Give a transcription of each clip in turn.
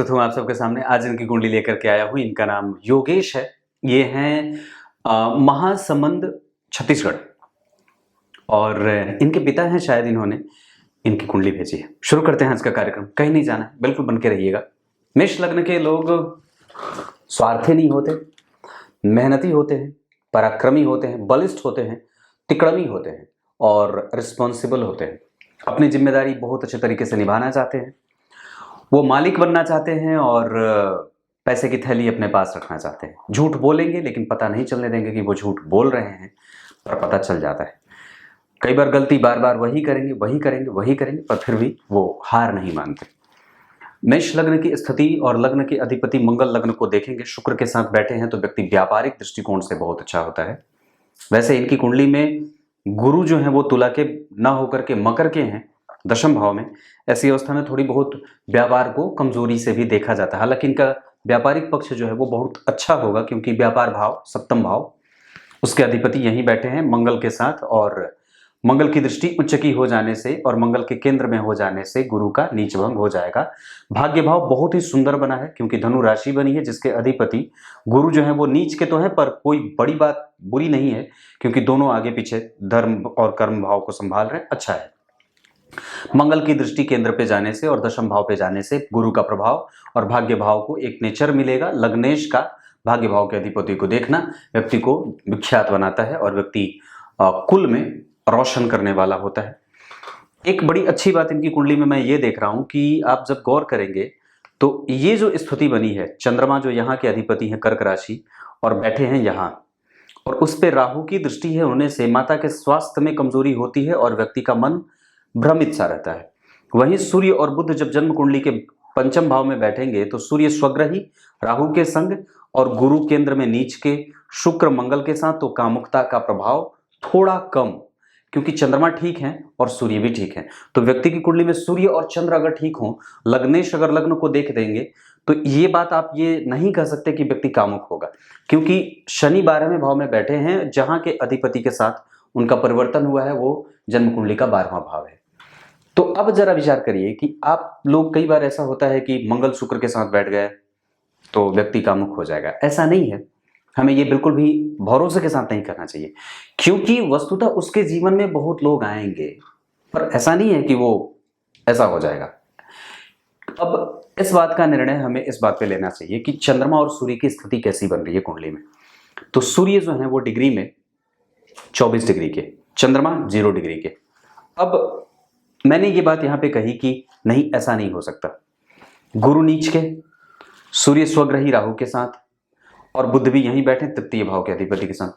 प्रस्तुत हूँ आप सबके सामने। आज इनकी कुंडली लेकर के आया हूँ। इनका नाम योगेश है। ये हैं महासमंद, छत्तीसगढ़, और इनके पिता हैं, शायद इन्होंने इनकी कुंडली भेजी है। शुरू करते हैं आज का कार्यक्रम। कहीं नहीं जाना है, बिल्कुल बन के रहिएगा। मेष लग्न के लोग स्वार्थी नहीं होते, मेहनती होते हैं, पराक्रमी होते हैं, बलिष्ठ होते हैं, तिकड़मी होते हैं और रिस्पॉन्सिबल होते हैं। अपनी जिम्मेदारी बहुत अच्छे तरीके से निभाना चाहते हैं। वो मालिक बनना चाहते हैं और पैसे की थैली अपने पास रखना चाहते हैं। झूठ बोलेंगे लेकिन पता नहीं चलने देंगे कि वो झूठ बोल रहे हैं, पर पता चल जाता है। कई बार गलती बार बार वही करेंगे, पर फिर भी वो हार नहीं मानते। मेष लग्न की स्थिति और लग्न के अधिपति मंगल लग्न को देखेंगे, शुक्र के साथ बैठे हैं तो व्यक्ति व्यापारिक दृष्टिकोण से बहुत अच्छा होता है। वैसे इनकी कुंडली में गुरु जो है वो तुला के न होकर के मकर के हैं, दशम भाव में। ऐसी अवस्था में थोड़ी बहुत व्यापार को कमजोरी से भी देखा जाता है। हालांकि इनका व्यापारिक पक्ष जो है वो बहुत अच्छा होगा, क्योंकि व्यापार भाव, सप्तम भाव, उसके अधिपति यहीं बैठे हैं मंगल के साथ। और मंगल की दृष्टि उच्च की हो जाने से और मंगल के केंद्र में हो जाने से गुरु का नीच भंग हो जाएगा। भाग्य भाव बहुत ही सुंदर बना है, क्योंकि धनु राशि बनी है जिसके अधिपति गुरु जो है वो नीच के तो है, पर कोई बड़ी बात बुरी नहीं है, क्योंकि दोनों आगे पीछे धर्म और कर्म भाव को संभाल रहे हैं। अच्छा है। मंगल की दृष्टि केंद्र पे जाने से और दशम भाव पे जाने से गुरु का प्रभाव और भाग्य भाव को एक नेचर मिलेगा। लग्नेश का भाग्य भाव के अधिपति को देखना व्यक्ति को विख्यात बनाता है और व्यक्ति कुल में रोशन करने वाला होता है। एक बड़ी अच्छी बात इनकी कुंडली में मैं ये देख रहा हूं कि आप जब गौर करेंगे तो ये जो स्थिति बनी है, चंद्रमा जो यहाँ के अधिपति हैं कर्क राशि और बैठे हैं यहाँ, और उस पे राहु की दृष्टि है होने से माता के स्वास्थ्य में कमजोरी होती है और व्यक्ति का मन भ्रमित सा रहता है। वहीं सूर्य और बुध जब जन्म कुंडली के पंचम भाव में बैठेंगे तो सूर्य स्वग्रही राहु के संग और गुरु केंद्र में नीच के शुक्र मंगल के साथ, तो कामुकता का प्रभाव थोड़ा कम, क्योंकि चंद्रमा ठीक है और सूर्य भी ठीक है। तो व्यक्ति की कुंडली में सूर्य और चंद्र अगर ठीक हो, लग्नेश अगर लग्न को देख देंगे तो ये बात आप ये नहीं कह सकते कि व्यक्ति कामुक होगा, क्योंकि शनि 12वें भाव में बैठे हैं जहां के अधिपति के साथ उनका परिवर्तन हुआ है, वो जन्म कुंडली का 12वां भाव है। तो अब जरा विचार करिए कि आप लोग, कई बार ऐसा होता है कि मंगल शुक्र के साथ बैठ गए तो व्यक्ति कामुक हो जाएगा। ऐसा नहीं है। हमें ये बिल्कुल भी भरोसे के साथ नहीं करना चाहिए, क्योंकि वस्तुतः उसके जीवन में बहुत लोग आएंगे, पर ऐसा नहीं है कि वो ऐसा हो जाएगा। अब इस बात का निर्णय हमें इस बात पे लेना चाहिए कि चंद्रमा और सूर्य की स्थिति कैसी बन रही है कुंडली में। तो सूर्य जो है वो डिग्री में 24 डिग्री के, चंद्रमा 0 डिग्री के। अब मैंने ये बात यहां पे कही कि नहीं, ऐसा नहीं हो सकता। गुरु नीच के, सूर्य स्वग्रही राहु के साथ और बुध भी यहीं बैठे तृतीय भाव के अधिपति के साथ।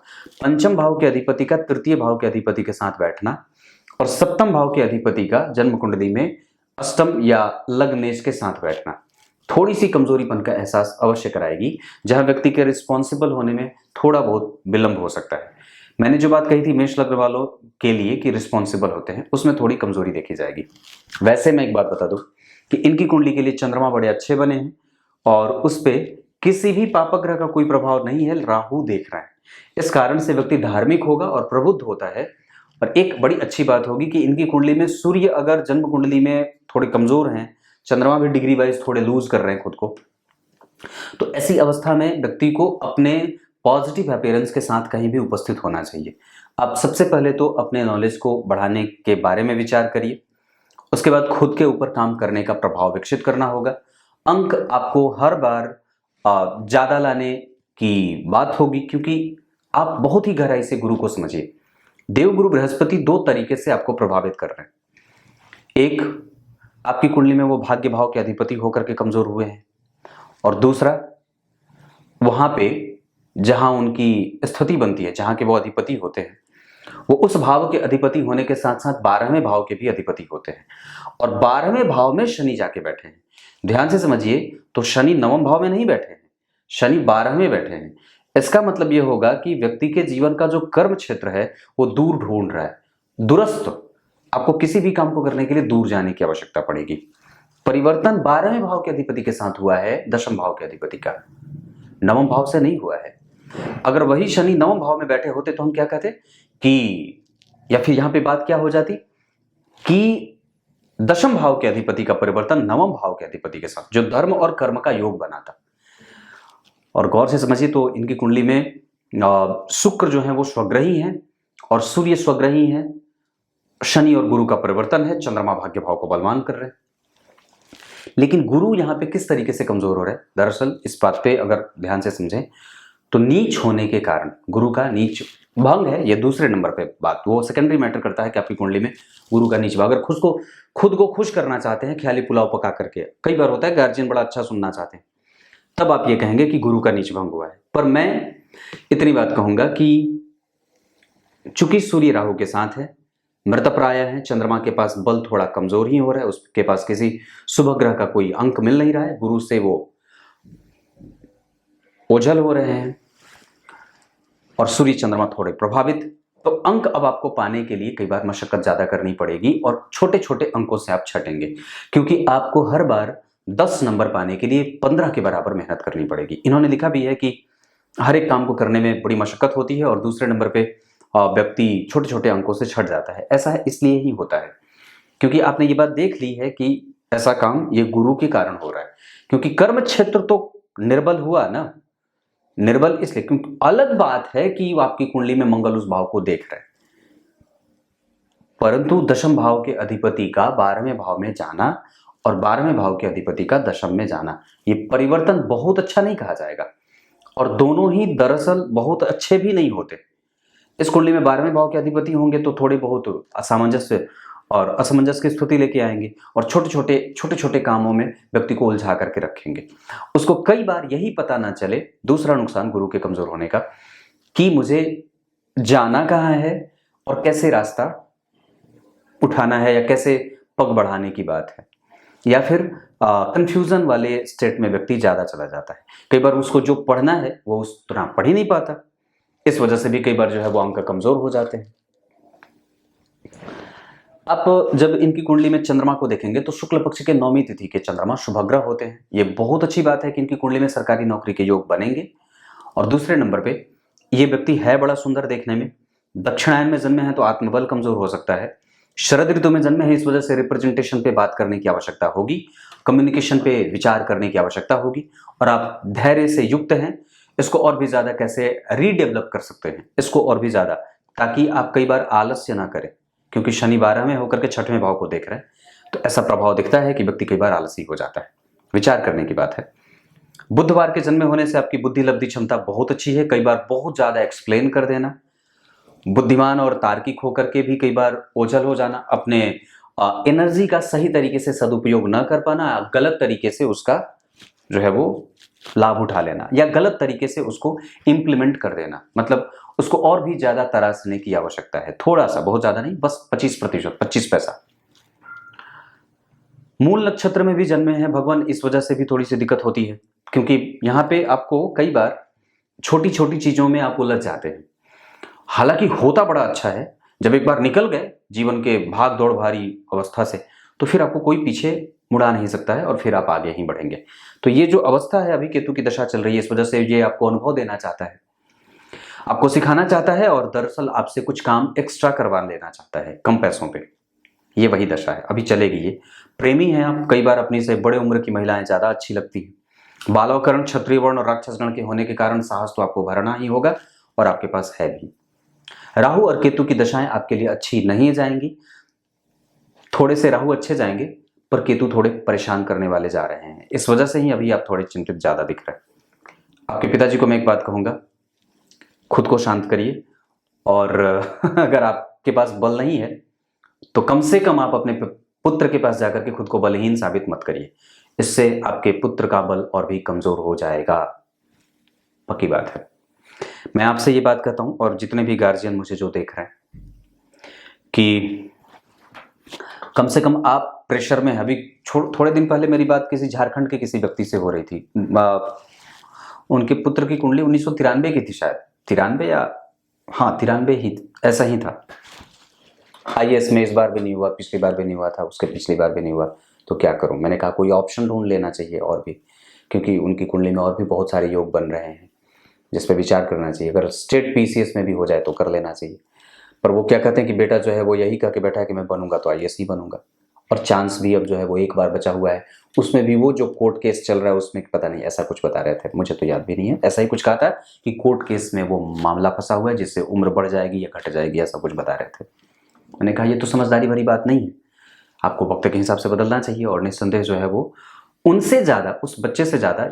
पंचम भाव के अधिपति का तृतीय भाव के अधिपति के साथ बैठना और सप्तम भाव के अधिपति का जन्म कुंडली में अष्टम या लग्नेश के साथ बैठना थोड़ी सी कमजोरीपन का एहसास अवश्य कराएगी, जहां व्यक्ति के रिस्पॉन्सिबल होने में थोड़ा बहुत विलंब हो सकता है। मैंने जो बात कही थी मेष लग्न वालों के लिए कि रिस्पॉन्सिबल होते हैं, उसमें थोड़ी कमजोरी देखी जाएगी। वैसे मैं एक बात बता दूं कि इनकी कुंडली के लिए चंद्रमा बड़े अच्छे बने हैं और उस पे किसी भी पापक ग्रह का कोई प्रभाव नहीं है, राहु देख रहा है। इस कारण से व्यक्ति धार्मिक होगा और प्रबुद्ध होता है। और एक बड़ी अच्छी बात होगी कि इनकी कुंडली में सूर्य अगर जन्म कुंडली में थोड़े कमजोर हैं, चंद्रमा भी डिग्री वाइज थोड़े लूज कर रहे हैं खुद को, तो ऐसी अवस्था में व्यक्ति को अपने पॉजिटिव अपीयरेंस के साथ कहीं भी उपस्थित होना चाहिए। आप सबसे पहले तो अपने नॉलेज को बढ़ाने के बारे में विचार करिए, उसके बाद खुद के ऊपर काम करने का प्रभाव विकसित करना होगा। अंक आपको हर बार ज्यादा लाने की बात होगी, क्योंकि आप बहुत ही गहराई से गुरु को समझिए। देवगुरु बृहस्पति 2 तरीके से आपको प्रभावित कर रहे हैं। एक, आपकी कुंडली में वो भाग्य भाव के अधिपति होकर के कमजोर हुए हैं, और दूसरा, वहां पे जहां उनकी स्थिति बनती है, जहां के वो अधिपति होते हैं, वो उस भाव के अधिपति होने के साथ साथ 12वें भाव के भी अधिपति होते हैं, और 12वें भाव में शनि जाके बैठे हैं। ध्यान से समझिए, तो शनि 9वें भाव में नहीं बैठे हैं, शनि 12वें बैठे हैं। इसका मतलब यह होगा कि व्यक्ति के जीवन का जो कर्म क्षेत्र है वो दूर ढूंढ रहा है, दुरस्त। आपको किसी भी काम को करने के लिए दूर जाने की आवश्यकता पड़ेगी। परिवर्तन 12वें भाव के अधिपति के साथ हुआ है, दशम भाव के अधिपति का, 9वें भाव से नहीं हुआ है। अगर वही शनि 9वें भाव में बैठे होते तो हम क्या कहते कि, या फिर यहां पे बात क्या हो जाती कि दशम भाव के अधिपति का परिवर्तन नवम भाव के अधिपति के साथ, जो धर्म और कर्म का योग बनाता। और गौर से समझिए तो इनकी कुंडली में शुक्र जो है वो स्वग्रही है और सूर्य स्वग्रही है, शनि और गुरु का परिवर्तन है, चंद्रमा भाग्य भाव को बलवान कर रहे हैं। लेकिन गुरु यहां पे किस तरीके से कमजोर हो रहा है, दरअसल इस बात पे अगर ध्यान से समझें तो नीच होने के कारण, गुरु का नीच भंग है, ये दूसरे नंबर पे बात, वो सेकेंडरी मैटर करता है कि आपकी कुंडली में गुरु का नीच भंग। अगर खुद को खुश करना चाहते हैं ख्याली पुलाव पका करके, कई बार होता है गार्जियन बड़ा अच्छा सुनना चाहते हैं, तब आप ये कहेंगे कि गुरु का नीच भंग हुआ है। पर मैं इतनी बात कहूंगा कि चूंकि सूर्य राहु के साथ है, मृतप्राय है, चंद्रमा के पास बल थोड़ा कमजोर ही हो रहा है, उसके पास किसी शुभ ग्रह का कोई अंक मिल नहीं रहा है, गुरु से वो ओझल हो रहे हैं और सूर्य चंद्रमा थोड़े प्रभावित, तो अंक अब आपको पाने के लिए कई बार मशक्कत ज्यादा करनी पड़ेगी और छोटे छोटे अंकों से आप छटेंगे, क्योंकि आपको हर बार 10 नंबर पाने के लिए 15 के बराबर मेहनत करनी पड़ेगी। इन्होंने लिखा भी है कि हर एक काम को करने में बड़ी मशक्कत होती है और दूसरे नंबर पे व्यक्ति छोटे छोटे अंकों से छट जाता है। ऐसा है इसलिए ही होता है क्योंकि आपने ये बात देख ली है कि ऐसा काम ये गुरु के कारण हो रहा है, क्योंकि कर्म क्षेत्र तो निर्बल हुआ ना, निर्बल इसलिए क्योंकि अलग बात है कि आपकी कुंडली में मंगल उस भाव को देख रहा है, परंतु दशम भाव के अधिपति का 12वें भाव में जाना और 12वें भाव के अधिपति का दशम में जाना, ये परिवर्तन बहुत अच्छा नहीं कहा जाएगा और दोनों ही दरअसल बहुत अच्छे भी नहीं होते। इस कुंडली में 12वें भाव के अधिपति होंगे तो थोड़े बहुत असामंजस्य और असमंजस की स्थिति लेके आएंगे और छोटे छोटे कामों में व्यक्ति को उलझा करके रखेंगे। उसको कई बार यही पता ना चले, दूसरा नुकसान गुरु के कमजोर होने का, कि मुझे जाना कहाँ है और कैसे रास्ता उठाना है या कैसे पग बढ़ाने की बात है, या फिर कंफ्यूजन वाले स्टेट में व्यक्ति ज्यादा चला जाता है। कई बार उसको जो पढ़ना है वो उस तरह पढ़ ही नहीं पाता, इस वजह से भी कई बार जो है वो अंक कमजोर हो जाते हैं। आप जब इनकी कुंडली में चंद्रमा को देखेंगे तो शुक्ल पक्ष के 9वीं तिथि के चंद्रमा शुभग्रह होते हैं। ये बहुत अच्छी बात है कि इनकी कुंडली में सरकारी नौकरी के योग बनेंगे। और दूसरे नंबर पे ये व्यक्ति है बड़ा सुंदर देखने में, दक्षिणायन में जन्मे हैं तो आत्मबल कमजोर हो सकता है, शरद ऋतु में जन्मे हैं इस वजह से रिप्रेजेंटेशन पे बात करने की आवश्यकता होगी, कम्युनिकेशन पे विचार करने की आवश्यकता होगी, और आप धैर्य से युक्त हैं, इसको और भी ज्यादा कैसे रीडेवलप कर सकते हैं इसको और भी ज्यादा, ताकि आप कई बार आलस्य ना करें, क्योंकि शनि 12 में होकर के 6वें भाव को देख रहे हैं तो ऐसा प्रभाव दिखता है कि व्यक्ति कई बार आलसी हो जाता है। विचार करने की बात है। बुधवार के जन्मे होने से आपकी बुद्धि लब्धि क्षमता बहुत अच्छी है, कई बार बहुत ज्यादा एक्सप्लेन कर देना, बुद्धिमान और तार्किक होकर के भी कई बार ओझल हो जाना, अपने एनर्जी का सही तरीके से सदुपयोग न कर पाना, गलत तरीके से उसका जो है वो लाभ उठा लेना या गलत तरीके से उसको इंप्लीमेंट कर देना, मतलब उसको और भी ज्यादा तराशने की आवश्यकता है, थोड़ा सा, बहुत ज्यादा नहीं, बस 25%, 25 पैसा। मूल नक्षत्र में भी जन्मे हैं भगवान, इस वजह से भी थोड़ी सी दिक्कत होती है, क्योंकि यहाँ पे आपको कई बार छोटी छोटी चीजों में आप उलझ जाते हैं। हालांकि होता बड़ा अच्छा है, जब एक बार निकल गए जीवन के भाग दौड़ भारी अवस्था से तो फिर आपको कोई पीछे मुड़ा नहीं सकता है और फिर आप आगे ही बढ़ेंगे। तो ये जो अवस्था है अभी केतु की दशा चल रही है, इस वजह से ये आपको अनुभव देना चाहता है, आपको सिखाना चाहता है और दरअसल आपसे कुछ काम एक्स्ट्रा करवा लेना चाहता है कम पैसों पे। ये वही दशा है, अभी चलेगी ये। प्रेमी हैं आप, कई बार अपनी से बड़े उम्र की महिलाएं ज्यादा अच्छी लगती हैं। बालवकरण, क्षत्रिय वर्ण और राक्षस गण के होने के कारण साहस तो आपको भरना ही होगा और आपके पास है भी। राहु और केतु की दशाएं आपके लिए अच्छी नहीं जाएंगी, थोड़े से राहु अच्छे जाएंगे पर केतु थोड़े परेशान करने वाले जा रहे हैं, इस वजह से ही अभी आप थोड़े चिंतित ज्यादा दिख रहे हैं। आपके पिताजी को मैं एक बात कहूंगा, खुद को शांत करिए और अगर आपके पास बल नहीं है तो कम से कम आप अपने पुत्र के पास जाकर के खुद को बलहीन साबित मत करिए, इससे आपके पुत्र का बल और भी कमजोर हो जाएगा, पक्की बात है। मैं आपसे ये बात कहता हूं और जितने भी गार्जियन मुझे जो देख रहे हैं कि कम से कम आप प्रेशर में, अभी थोड़े दिन पहले मेरी बात किसी झारखंड के किसी व्यक्ति से हो रही थी, उनके पुत्र की कुंडली 1993 की थी शायद, 93 या हाँ 93 ही ऐसा ही था। IAS में इस बार भी नहीं हुआ, पिछली बार भी नहीं हुआ था, उसके पिछली बार भी नहीं हुआ, तो क्या करूं। मैंने कहा कोई ऑप्शन ढूंढ लेना चाहिए और भी, क्योंकि उनकी कुंडली में और भी बहुत सारे योग बन रहे हैं जिस पर विचार करना चाहिए। अगर स्टेट PCS में भी हो जाए तो कर लेना चाहिए। पर वो क्या कहते हैं कि बेटा जो है वो यही कह के बैठा है कि मैं बनूंगा तो IAS ही बनूंगा, और चांस भी अब जो है वो एक बार बचा हुआ है, उसमें भी वो जो कोर्ट केस चल रहा है उसमें पता नहीं ऐसा कुछ बता रहे थे, मुझे तो याद भी नहीं है, ऐसा ही कुछ कहा था कि कोर्ट केस में वो मामला फंसा हुआ है जिससे उम्र बढ़ जाएगी या घट जाएगी, ऐसा कुछ बता रहे थे। मैंने कहा ये तो समझदारी भरी बात नहीं है, आपको वक्त के हिसाब से बदलना चाहिए। और निस्संदेह जो है वो उनसे ज़्यादा, उस बच्चे से ज़्यादा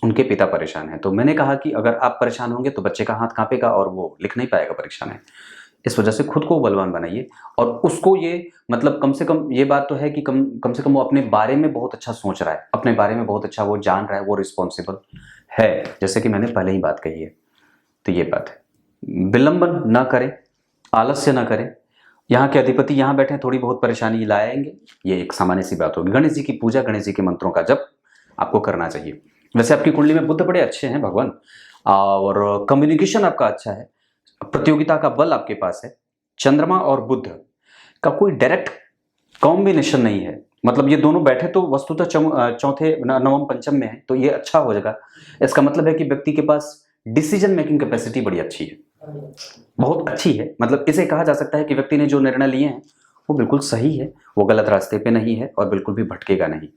उनके पिता परेशान हैं। तो मैंने कहा कि अगर आप परेशान होंगे तो बच्चे का हाथ कांपेगा और वो लिख नहीं पाएगा परीक्षा में। इस वजह से खुद को बलवान बनाइए और उसको ये मतलब कम से कम ये बात तो है कि कम से कम वो अपने बारे में बहुत अच्छा सोच रहा है, अपने बारे में बहुत अच्छा वो जान रहा है, वो रिस्पॉन्सिबल है, जैसे कि मैंने पहले ही बात कही है। तो ये बात है, विलंबन ना करें, आलस्य ना करें। यहाँ के अधिपति यहाँ बैठे, थोड़ी बहुत परेशानी लाएंगे, ये एक सामान्य सी बात होगी। गणेश जी की पूजा, गणेश जी के मंत्रों का जप आपको करना चाहिए। वैसे आपकी कुंडली में बुध बड़े अच्छे हैं भगवान, और कम्युनिकेशन आपका अच्छा है, प्रतियोगिता का बल आपके पास है। चंद्रमा और बुध का कोई डायरेक्ट कॉम्बिनेशन नहीं है, मतलब ये दोनों बैठे तो वस्तुतः चौथे नवम पंचम में है, तो ये अच्छा हो जाएगा। इसका मतलब है कि व्यक्ति के पास डिसीजन मेकिंग कैपेसिटी बड़ी अच्छी है, बहुत अच्छी है। मतलब इसे कहा जा सकता है कि व्यक्ति ने जो निर्णय लिए हैं वो बिल्कुल सही है, वो गलत रास्ते पे नहीं है और बिल्कुल भी भटकेगा नहीं।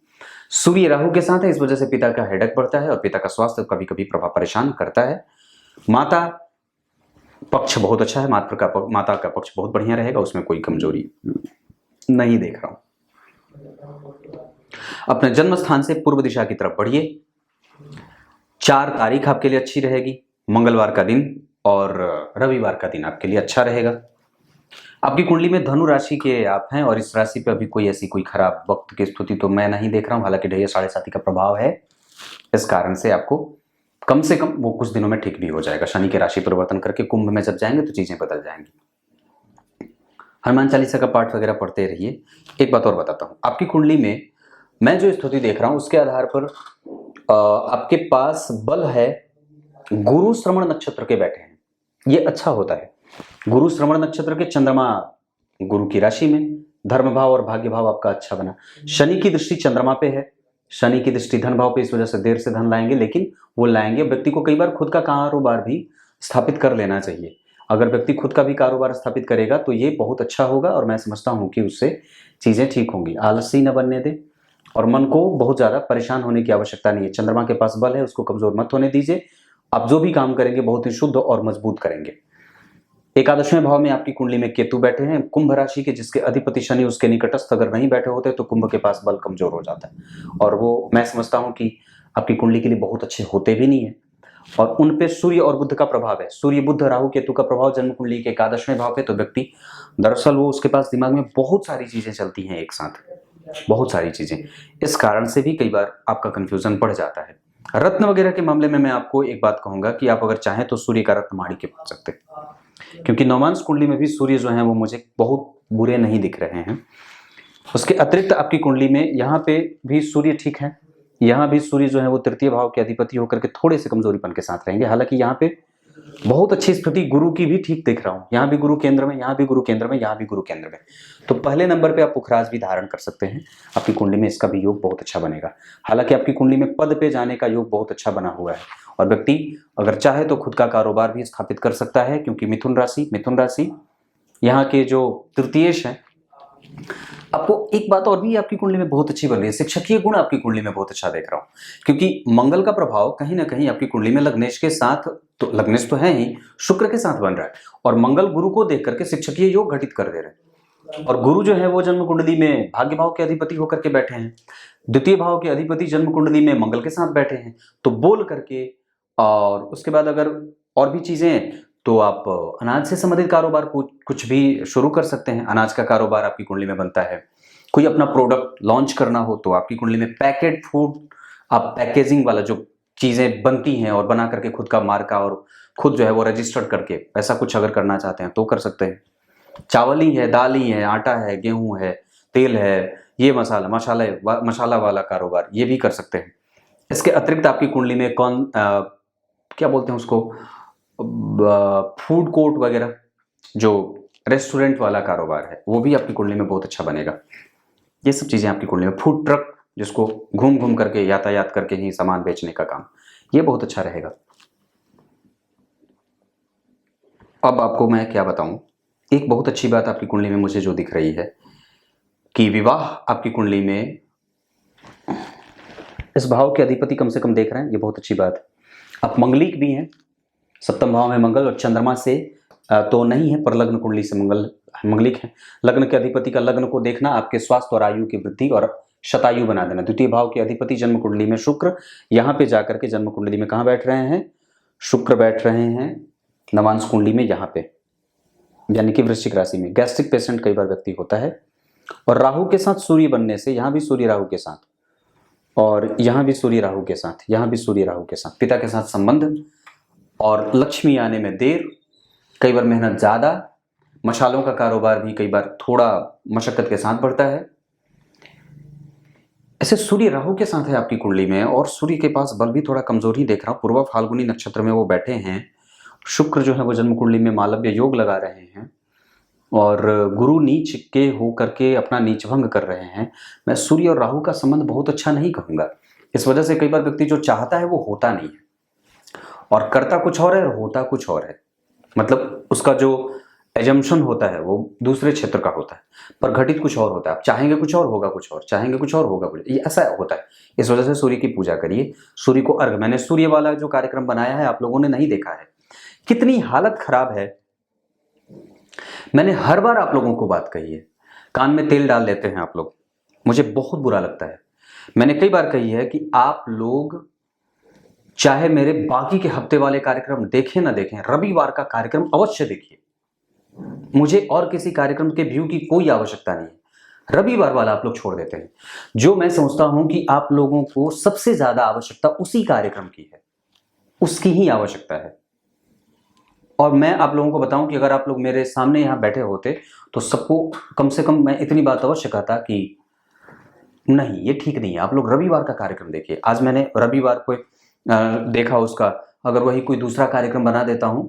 सूर्य राहु के साथ है, इस वजह से पिता का हेडेक बढ़ता है और पिता का स्वास्थ्य कभी कभी प्रभाव परेशान करता है। माता पक्ष बहुत अच्छा है, माता का पक्ष बहुत बढ़िया रहेगा, उसमें कोई कमजोरी नहीं देख रहा हूं। अपने जन्म स्थान से पूर्व दिशा की तरफ बढ़िए। 4 तारीख आपके लिए अच्छी रहेगी, मंगलवार का दिन और रविवार का दिन आपके लिए अच्छा रहेगा। आपकी कुंडली में धनु राशि के आप हैं और इस राशि पे अभी कोई ऐसी कोई खराब वक्त की स्थिति तो मैं नहीं देख रहा हूं, हालांकि ढैया 7.5 का प्रभाव है, इस कारण से आपको कम से कम वो कुछ दिनों में ठीक भी हो जाएगा। शनि के राशि परिवर्तन करके कुंभ में जब जाएंगे तो चीजें बदल जाएंगी। हनुमान चालीसा का पाठ वगैरह पढ़ते रहिए। एक बात और बताता हूँ, आपकी कुंडली में मैं जो स्थिति देख रहा हूँ उसके आधार पर आपके पास बल है, गुरु श्रवण नक्षत्र के बैठे हैं, ये अच्छा होता है। गुरु श्रवण नक्षत्र के चंद्रमा गुरु की राशि में, धर्म भाव और भाग्य भाव आपका अच्छा बना। शनि की दृष्टि चंद्रमा पे है, शनि की दृष्टि धन भाव पे, इस वजह से देर से धन लाएंगे, लेकिन वो लाएंगे। व्यक्ति को कई बार खुद का कारोबार भी स्थापित कर लेना चाहिए। अगर व्यक्ति खुद का भी कारोबार स्थापित करेगा तो ये बहुत अच्छा होगा और मैं समझता हूं कि उससे चीजें ठीक होंगी। आलसी न बनने दे और मन को बहुत ज्यादा परेशान होने की आवश्यकता नहीं है। चंद्रमा के पास बल है, उसको कमजोर मत होने दीजिए। आप जो भी काम करेंगे बहुत ही शुद्ध और मजबूत करेंगे। एकादशवें भाव में आपकी कुंडली में केतु बैठे हैं, कुंभ राशि के, जिसके अधिपति शनि उसके निकटस्थ अगर नहीं बैठे होते तो कुंभ के पास बल कमजोर हो जाता है और वो मैं समझता हूं कि आपकी कुंडली के लिए बहुत अच्छे होते भी नहीं है। और उन पे सूर्य और बुध का प्रभाव है, सूर्य बुध राहु केतु का प्रभाव जन्म कुंडली के एकादशवें भाव पे, तो व्यक्ति दरअसल वो उसके पास दिमाग में बहुत सारी चीजें चलती हैं एक साथ, बहुत सारी चीजें, इस कारण से भी कई बार आपका कंफ्यूजन बढ़ जाता है। रत्न वगैरह के मामले में मैं आपको एक बात कहूंगा कि आप अगर चाहें तो सूर्य का रत्न माड़ी के पा सकते हैं, क्योंकि नवमांश कुंडली में भी सूर्य जो है वो मुझे बहुत बुरे नहीं दिख रहे हैं। उसके अतिरिक्त आपकी कुंडली में यहाँ पे भी सूर्य ठीक है, यहाँ भी सूर्य जो है वो तृतीय भाव के अधिपति होकर के थोड़े से कमजोरीपन के साथ रहेंगे। हालांकि यहाँ पे बहुत अच्छी स्थिति गुरु की भी ठीक देख रहा हूँ, यहाँ भी गुरु केंद्र में, यहाँ भी गुरु केंद्र में, यहाँ भी गुरु केंद्र में, तो पहले नंबर पे आप पुखराज भी धारण कर सकते हैं। आपकी कुंडली में इसका भी योग बहुत अच्छा बनेगा। हालांकि आपकी कुंडली में पद पे जाने का योग बहुत अच्छा बना हुआ है और व्यक्ति अगर चाहे तो खुद का कारोबार भी स्थापित कर सकता है, क्योंकि मिथुन राशि यहाँ के जो तृतीयेश है। आपको एक बात और भी आपकी कुंडली में बहुत अच्छी बन रही है, शिक्षकीय गुण आपकी कुंडली में बहुत अच्छा देख रहा हूं, क्योंकि मंगल का प्रभाव कहीं ना कहीं आपकी कुंडली में लग्नेश के साथ, तो लग्नेश तो है ही, शुक्र के साथ बन रहा है और मंगल गुरु को देख करके शिक्षकीय योग घटित कर दे रहे हैं। और गुरु जो है वो जन्म कुंडली में भाग्य भाव के अधिपति होकर के बैठे हैं, द्वितीय भाव के अधिपति जन्म कुंडली में मंगल के साथ बैठे हैं, तो बोल करके और उसके बाद अगर और भी चीजें, तो आप अनाज से संबंधित कारोबार कुछ भी शुरू कर सकते हैं। अनाज का कारोबार आपकी कुंडली में बनता है। कोई अपना प्रोडक्ट लॉन्च करना हो तो आपकी कुंडली में पैकेट फूड, आप पैकेजिंग वाला जो चीजें बनती हैं और बना करके खुद का मार्का और खुद जो है वो रजिस्टर्ड करके ऐसा कुछ अगर करना चाहते हैं तो कर सकते हैं। चावल ही है, दाल ही है, आटा है, गेहूं है, तेल है, ये मसाला वाला कारोबार ये भी कर सकते हैं। इसके अतिरिक्त आपकी कुंडली में क्या बोलते हैं उसको, फूड कोर्ट वगैरह, जो रेस्टोरेंट वाला कारोबार है, वो भी आपकी कुंडली में बहुत अच्छा बनेगा। ये सब चीजें आपकी कुंडली में, फूड ट्रक जिसको घूम घूम करके यातायात करके ही सामान बेचने का काम, ये बहुत अच्छा रहेगा। अब आपको मैं क्या बताऊं, एक बहुत अच्छी बात आपकी कुंडली में मुझे जो दिख रही है कि विवाह आपकी कुंडली में इस भाव के अधिपति कम से कम देख रहे हैं, ये बहुत अच्छी बात है। आप मंगलिक भी हैं, सप्तम भाव में मंगल और चंद्रमा से तो नहीं है, पर लग्न कुंडली से मंगलिक है। लग्न के अधिपति का लग्न को देखना आपके स्वास्थ्य और आयु की वृद्धि और शतायु बना देना। द्वितीय भाव के अधिपति जन्म कुंडली में शुक्र, यहाँ पे जाकर के जन्म कुंडली में कहाँ बैठ रहे हैं, शुक्र बैठ रहे हैं नवांश कुंडली में, यहाँ पे यानी कि वृश्चिक राशि में। गैस्ट्रिक पेशेंट कई बार व्यक्ति होता है, और राहु के साथ सूर्य बनने से, यहाँ भी सूर्य राहु के साथ, और यहाँ भी सूर्य राहु के साथ, यहाँ भी सूर्य राहु के साथ, पिता के साथ संबंध और लक्ष्मी आने में देर, कई बार मेहनत ज़्यादा, मशालों का कारोबार भी कई बार थोड़ा मशक्कत के साथ बढ़ता है। ऐसे सूर्य राहु के साथ है आपकी कुंडली में, और सूर्य के पास बल भी थोड़ा कमजोर ही देख रहा हूँ। पूर्वा फाल्गुनी नक्षत्र में वो बैठे हैं। शुक्र जो है वो जन्म कुंडली में मालव्य योग लगा रहे हैं, और गुरु नीच के होकर के अपना नीच भंग कर रहे हैं। मैं सूर्य और राहु का संबंध बहुत अच्छा नहीं कहूँगा। इस वजह से कई बार व्यक्ति जो चाहता है वो होता नहीं है, और करता कुछ और है और होता कुछ और है। मतलब उसका जो एजम्पशन होता है वो दूसरे क्षेत्र का होता है, पर घटित कुछ और होता है। आप चाहेंगे कुछ और, होगा कुछ और, चाहेंगे कुछ और, होगा कुछ, ये ऐसा होता है। इस वजह से सूर्य की पूजा करिए, सूर्य को अर्घ। मैंने सूर्य वाला जो कार्यक्रम बनाया है आप लोगों ने नहीं देखा है, कितनी हालत खराब है। मैंने हर बार आप लोगों को बात कही है, कान में तेल डाल लेते हैं आप लोग, मुझे बहुत बुरा लगता है। मैंने कई बार कही है कि आप लोग चाहे मेरे बाकी के हफ्ते वाले कार्यक्रम देखें ना देखें, रविवार का कार्यक्रम अवश्य देखिए। मुझे और किसी कार्यक्रम के व्यू की कोई आवश्यकता नहीं है, रविवार वाला आप लोग छोड़ देते हैं। जो मैं समझता हूं कि आप लोगों को सबसे ज्यादा आवश्यकता उसी कार्यक्रम की है, उसकी ही आवश्यकता है। और मैं आप लोगों को बताऊं कि अगर आप लोग मेरे सामने यहां बैठे होते तो सबको कम से कम मैं इतनी बात अवश्य कहता कि नहीं, ये ठीक नहीं है, आप लोग रविवार का कार्यक्रम देखिए। आज मैंने रविवार को देखा उसका, अगर वही कोई दूसरा कार्यक्रम बना देता हूं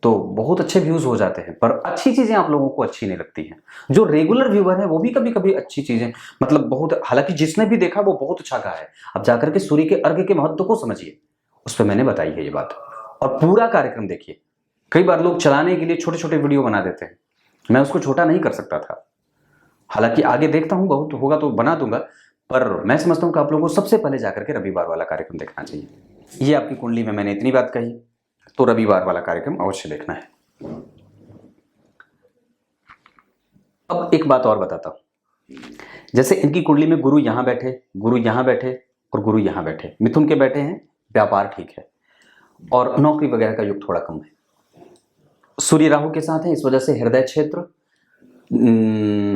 तो बहुत अच्छे व्यूज हो जाते हैं, पर अच्छी चीजें आप लोगों को अच्छी नहीं लगती हैं। जो रेगुलर व्यूअर है वो भी कभी कभी अच्छी चीजें, मतलब बहुत, हालांकि जिसने भी देखा वो बहुत अच्छा कहा है। अब जाकर के सूर्य के अर्घ्य के महत्व को समझिए, उस पर मैंने बताई है ये बात, और पूरा कार्यक्रम देखिए। कई बार लोग चलाने के लिए छोटे छोटे वीडियो बना देते हैं, मैं उसको छोटा नहीं कर सकता था। हालांकि आगे देखता हूं बहुत होगा तो बना दूंगा, पर मैं समझता हूं कि आप लोगों को सबसे पहले जाकर के रविवार वाला कार्यक्रम देखना चाहिए। ये आपकी कुंडली में मैंने इतनी बात कही, तो रविवार वाला कार्यक्रम अवश्य देखना है। अब एक बात और बताता हूं, जैसे इनकी कुंडली में गुरु यहां बैठे, गुरु यहां बैठे और गुरु यहां बैठे, मिथुन के बैठे हैं, व्यापार ठीक है और नौकरी वगैरह का योग थोड़ा कम है। सूर्य राहु के साथ है, इस वजह से हृदय क्षेत्र,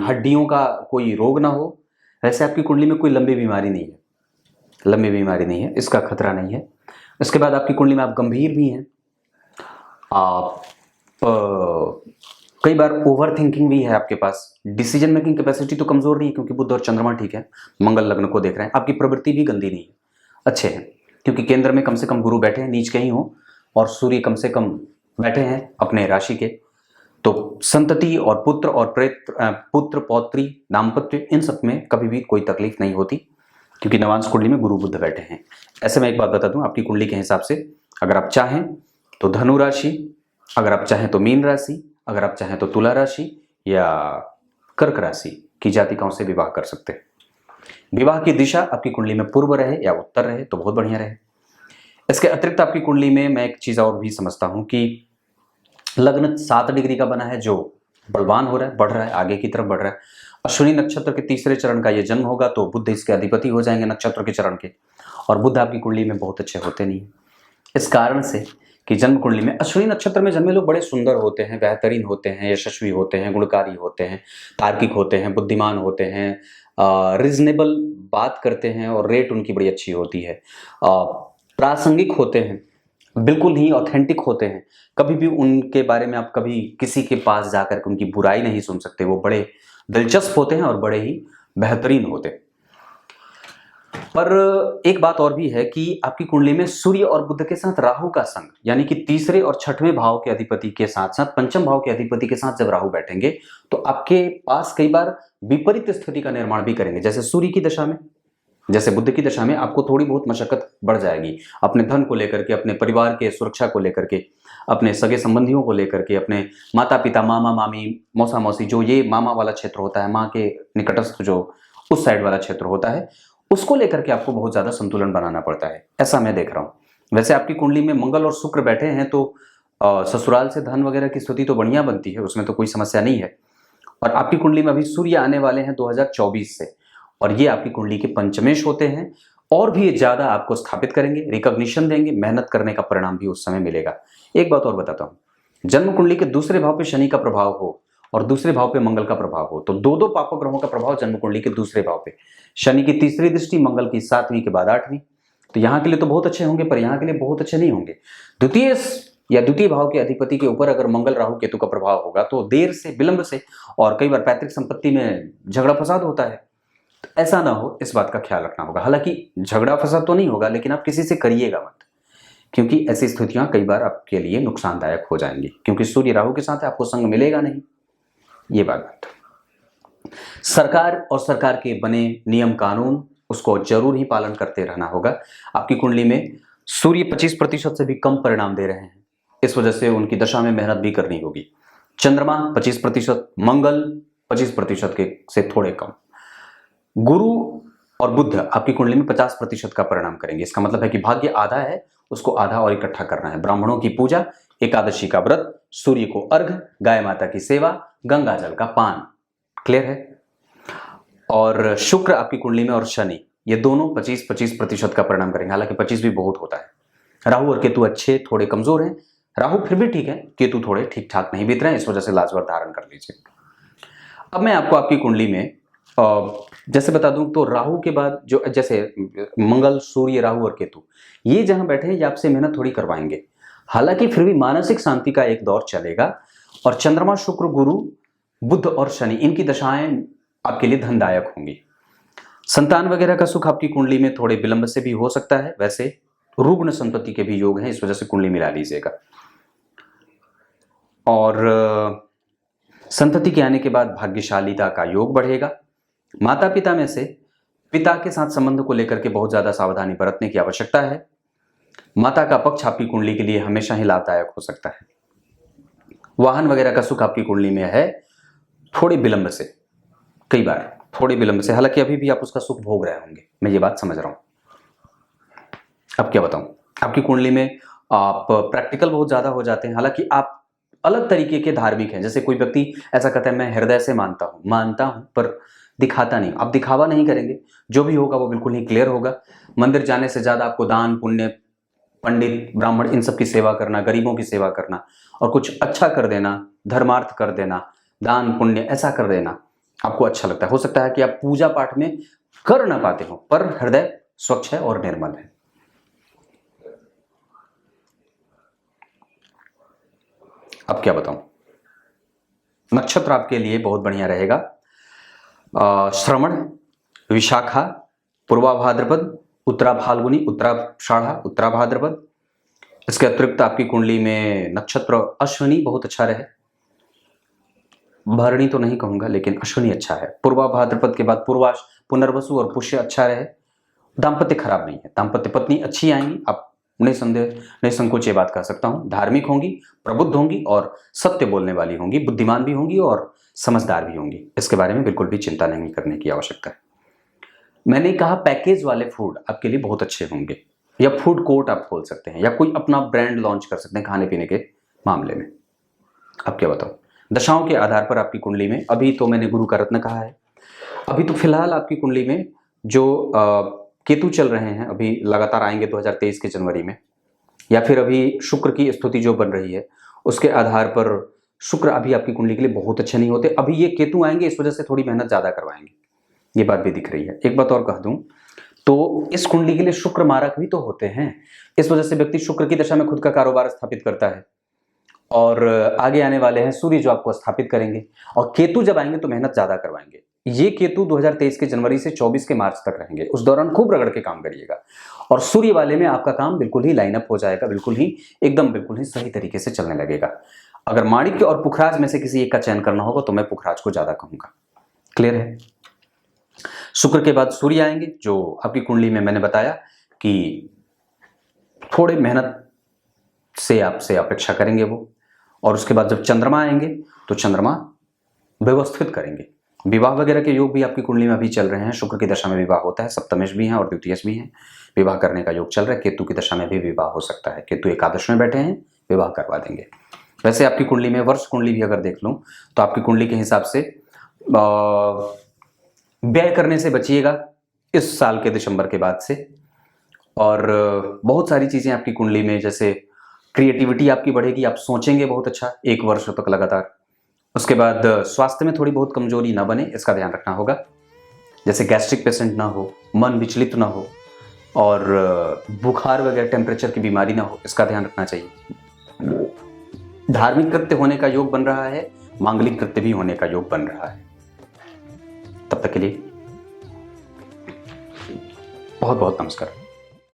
हड्डियों का कोई रोग ना हो। वैसे आपकी कुंडली में कोई लंबी बीमारी नहीं है, लंबी बीमारी नहीं है, इसका खतरा नहीं है। इसके बाद आपकी कुंडली में आप गंभीर भी हैं, आप कई बार ओवर थिंकिंग भी है आपके पास। डिसीजन मेकिंग कैपेसिटी तो कमजोर नहीं है क्योंकि बुध और चंद्रमा ठीक है, मंगल लग्न को देख रहे हैं। आपकी प्रवृत्ति भी गंदी नहीं है, अच्छे हैं, क्योंकि केंद्र में कम से कम गुरु बैठे हैं, नीच कहीं हो, और सूर्य कम से कम बैठे हैं अपने राशि के। तो संतति और पुत्र और पुत्र पौत्री दाम्पत्य, इन सब में कभी भी कोई तकलीफ नहीं होती, क्योंकि नवांश कुंडली में गुरु बुध बैठे हैं। ऐसे में एक बात बता दूं, आपकी कुंडली के हिसाब से अगर आप चाहें तो धनु राशि, अगर आप चाहें तो मीन राशि, अगर आप चाहें तो तुला राशि या कर्क राशि की जातिकाओं से विवाह कर सकते हैं। विवाह की दिशा आपकी कुंडली में पूर्व रहे या उत्तर रहे तो बहुत बढ़िया रहे। इसके अतिरिक्त आपकी कुंडली में मैं एक चीज और भी समझता हूं कि लग्न 7 डिग्री का बना है, जो बलवान हो रहा है, बढ़ रहा है, आगे की तरफ बढ़ रहा है। अश्विनी नक्षत्र के तीसरे चरण का ये जन्म होगा तो बुध इसके अधिपति हो जाएंगे नक्षत्र के चरण के, और बुध आपकी कुंडली में बहुत अच्छे होते नहीं। इस कारण से कि जन्म कुंडली में अश्विनी नक्षत्र में जन्मे लोग बड़े सुंदर होते हैं, बेहतरीन होते हैं, यशस्वी होते हैं, गुणकारी होते हैं, तार्किक होते हैं, बुद्धिमान होते हैं, रीजनेबल बात करते हैं और रेट उनकी बड़ी अच्छी होती है, प्रासंगिक होते हैं, बिल्कुल ही ऑथेंटिक होते हैं। कभी भी उनके बारे में आप कभी किसी के पास जाकर के उनकी बुराई नहीं सुन सकते। वो बड़े दिलचस्प होते हैं और बड़े ही बेहतरीन होते हैं। पर एक बात और भी है कि आपकी कुंडली में सूर्य और बुध के साथ राहु का संग, यानी कि तीसरे और छठवें भाव के अधिपति के साथ साथ पंचम भाव के अधिपति के साथ जब राहु बैठेंगे तो आपके पास कई बार विपरीत स्थिति का निर्माण भी करेंगे। जैसे सूर्य की दशा में जैसे बुध की दशा में आपको थोड़ी बहुत मशक्कत बढ़ जाएगी, अपने धन को लेकर के, अपने परिवार के सुरक्षा को लेकर के, अपने सगे संबंधियों को लेकर के, अपने माता पिता, मामा मामी, मौसा मौसी, जो ये मामा वाला क्षेत्र होता है, माँ के निकटस्थ जो उस साइड वाला क्षेत्र होता है, उसको लेकर के आपको बहुत ज्यादा संतुलन बनाना पड़ता है, ऐसा मैं देख रहा हूँ। वैसे आपकी कुंडली में मंगल और शुक्र बैठे हैं तो ससुराल से धन वगैरह की स्थिति तो बढ़िया बनती है, उसमें तो कोई समस्या नहीं है। और आपकी कुंडली में अभी सूर्य आने वाले हैं 2024 से, और ये आपकी कुंडली के पंचमेश होते हैं, और भी ये ज्यादा आपको स्थापित करेंगे, रिकॉग्निशन देंगे, मेहनत करने का परिणाम भी उस समय मिलेगा। एक बात और बताता हूँ, जन्म कुंडली के दूसरे भाव पे शनि का प्रभाव हो और दूसरे भाव पे मंगल का प्रभाव हो, तो दो दो पाप ग्रहों का प्रभाव जन्म कुंडली के दूसरे भाव पे, शनि की तीसरी दृष्टि, मंगल की 7वीं के बाद 8वीं, तो यहाँ के लिए तो बहुत अच्छे होंगे, पर यहाँ के लिए बहुत अच्छे नहीं होंगे। द्वितीय भाव के अधिपति के ऊपर अगर मंगल राहु केतु का प्रभाव होगा तो देर से, विलंब से, और कई बार पैतृक संपत्ति में झगड़ा फसाद होता है, तो ऐसा ना हो, इस बात का ख्याल रखना होगा। हालांकि झगड़ा फसाद तो नहीं होगा, लेकिन आप किसी से करिएगा मत, क्योंकि ऐसी स्थितियां कई बार आपके लिए नुकसानदायक हो जाएंगी, क्योंकि सूर्य राहु के साथ आपको संग मिलेगा नहीं। ये बात, सरकार और सरकार के बने नियम कानून, उसको जरूर ही पालन करते रहना होगा। आपकी कुंडली में सूर्य 25% से भी कम परिणाम दे रहे हैं, इस वजह से उनकी दशा में मेहनत भी करनी होगी। चंद्रमा 25%, मंगल 25% के से थोड़े कम, गुरु और बुध आपकी कुंडली में 50% का परिणाम करेंगे। इसका मतलब है कि भाग्य आधा है, उसको आधा और इकट्ठा करना है। ब्राह्मणों की पूजा, एकादशी का व्रत, सूर्य को अर्घ, गाय माता की सेवा, गंगा जल का पान। क्लियर है? और शुक्र आपकी कुंडली में और शनि, ये दोनों 25% का परिणाम करेंगे। हालांकि 25 भी बहुत होता है। राहु और केतु अच्छे थोड़े कमजोर हैं, राहु फिर भी ठीक है, केतु थोड़े ठीक ठाक नहीं बीत रहे हैं, इस वजह से लाजवर धारण कर लीजिए। अब मैं आपको आपकी कुंडली में जैसे बता दूं तो राहु के बाद जो, जैसे मंगल, सूर्य, राहु और केतु, ये जहां बैठे हैं ये आपसे मेहनत थोड़ी करवाएंगे, हालांकि फिर भी मानसिक शांति का एक दौर चलेगा। और चंद्रमा, शुक्र, गुरु, बुध और शनि, इनकी दशाएं आपके लिए धनदायक होंगी। संतान वगैरह का सुख आपकी कुंडली में थोड़े विलंब से भी हो सकता है, वैसे रुग्ण संतति के भी योग हैं, इस वजह से कुंडली मिला लीजिएगा। और संतति के आने के बाद भाग्यशालीता का योग बढ़ेगा। माता पिता में से पिता के साथ संबंध को लेकर के बहुत ज्यादा सावधानी बरतने की आवश्यकता है। माता का पक्ष आपकी कुंडली के लिए हमेशा ही लाभदायक हो सकता है। वाहन वगैरह का सुख आपकी कुंडली में है थोड़े विलंब से, कई बार थोड़े विलंब से, हालांकि अभी भी आप उसका सुख भोग रहे होंगे, मैं ये बात समझ रहा हूं। अब क्या बताऊं, आपकी कुंडली में आप प्रैक्टिकल बहुत ज्यादा हो जाते हैं, हालांकि आप अलग तरीके के धार्मिक हैं। जैसे कोई व्यक्ति ऐसा कहता है मैं हृदय से मानता हूं पर दिखाता नहीं, आप दिखावा नहीं करेंगे, जो भी होगा वो बिल्कुल ही क्लियर होगा। मंदिर जाने से ज्यादा आपको दान पुण्य, पंडित ब्राह्मण, इन सब की सेवा करना, गरीबों की सेवा करना और कुछ अच्छा कर देना, धर्मार्थ कर देना, दान पुण्य ऐसा कर देना आपको अच्छा लगता है। हो सकता है कि आप पूजा पाठ में कर ना पाते हो, पर हृदय स्वच्छ है और निर्मल है। अब क्या बताऊं, नक्षत्र आपके लिए बहुत बढ़िया रहेगा। श्रवण, विशाखा, पूर्वा भाद्रपद, उत्तरा फाल्गुनी, उत्तराषाढ़ा, उत्तरा भाद्रपद। इसके अतिरिक्त आपकी कुंडली में नक्षत्र अश्विनी बहुत अच्छा रहे, भरणी तो नहीं कहूंगा लेकिन अश्विनी अच्छा है। पूर्वा भाद्रपद के बाद पूर्वाष, पुनर्वसु और पुष्य अच्छा रहे। दाम्पत्य खराब नहीं है, दाम्पत्य पत्नी अच्छी आएंगी, आप निसंकोच ये बात कह सकता हूं। धार्मिक होंगी, प्रबुद्ध होंगी और सत्य बोलने वाली होंगी, बुद्धिमान भी होंगी और समझदार भी होंगी। इसके बारे में बिल्कुल भी चिंता नहीं करने की आवश्यकता है। मैंने कहा पैकेज वाले फूड आपके लिए बहुत अच्छे होंगे, या फूड कोर्ट आप खोल सकते हैं, या कोई अपना ब्रांड लॉन्च कर सकते हैं खाने पीने के मामले में। अब क्या बताऊं, दशाओं के आधार पर आपकी कुंडली में, अभी तो मैंने गुरु का रत्न कहा है, अभी तो फिलहाल आपकी कुंडली में जो केतु चल रहे हैं, अभी लगातार आएंगे 2023 के जनवरी में, या फिर अभी शुक्र की स्थिति जो बन रही है उसके आधार पर शुक्र अभी आपकी कुंडली के लिए बहुत अच्छे नहीं होते। अभी ये केतु आएंगे, इस वजह से थोड़ी मेहनत ज्यादा करवाएंगे, ये बात भी दिख रही है। एक बात और कह दूं तो इस कुंडली के लिए शुक्र मारक भी तो होते हैं, इस वजह से व्यक्ति शुक्र की दशा में खुद का कारोबार स्थापित करता है। और आगे आने वाले हैं सूर्य जो आपको स्थापित करेंगे, और केतु जब आएंगे तो मेहनत ज्यादा करवाएंगे। ये केतु 2023 के जनवरी से 24 के मार्च तक रहेंगे, उस दौरान खूब रगड़ के काम करिएगा। और सूर्य वाले में आपका काम बिल्कुल ही लाइनअप हो जाएगा, बिल्कुल ही सही तरीके से चलने लगेगा। अगर माणिक्य और पुखराज में से किसी एक का चयन करना होगा तो मैं पुखराज को ज्यादा कहूंगा। क्लियर है? शुक्र के बाद सूर्य आएंगे, जो आपकी कुंडली में मैंने बताया कि थोड़े मेहनत से आपसे अपेक्षा करेंगे वो। और उसके बाद जब चंद्रमा आएंगे तो चंद्रमा व्यवस्थित करेंगे। विवाह वगैरह के योग भी आपकी कुंडली में अभी चल रहे हैं। शुक्र की दशा में विवाह होता है, सप्तमेश भी हैं और द्वितीयश भी हैं। विवाह करने का योग चल रहा है। केतु की दशा में भी विवाह हो सकता है। केतु एकादश में बैठे हैं, विवाह करवा देंगे। वैसे आपकी कुंडली में वर्ष कुंडली भी अगर देख लूं तो आपकी कुंडली के हिसाब से व्यय करने से बचिएगा इस साल के दिसंबर के बाद से। और बहुत सारी चीजें आपकी कुंडली में, जैसे क्रिएटिविटी आपकी बढ़ेगी, आप सोचेंगे बहुत अच्छा 1 वर्ष तक लगातार। उसके बाद स्वास्थ्य में थोड़ी बहुत कमजोरी ना बने, इसका ध्यान रखना होगा। जैसे गैस्ट्रिक पेशेंट ना हो, मन विचलित ना हो और बुखार वगैरह टेम्परेचर की बीमारी ना हो, इसका ध्यान रखना चाहिए। धार्मिक कृत्य होने का योग बन रहा है, मांगलिक कृत्य भी होने का योग बन रहा है। तब तक के लिए बहुत बहुत नमस्कार।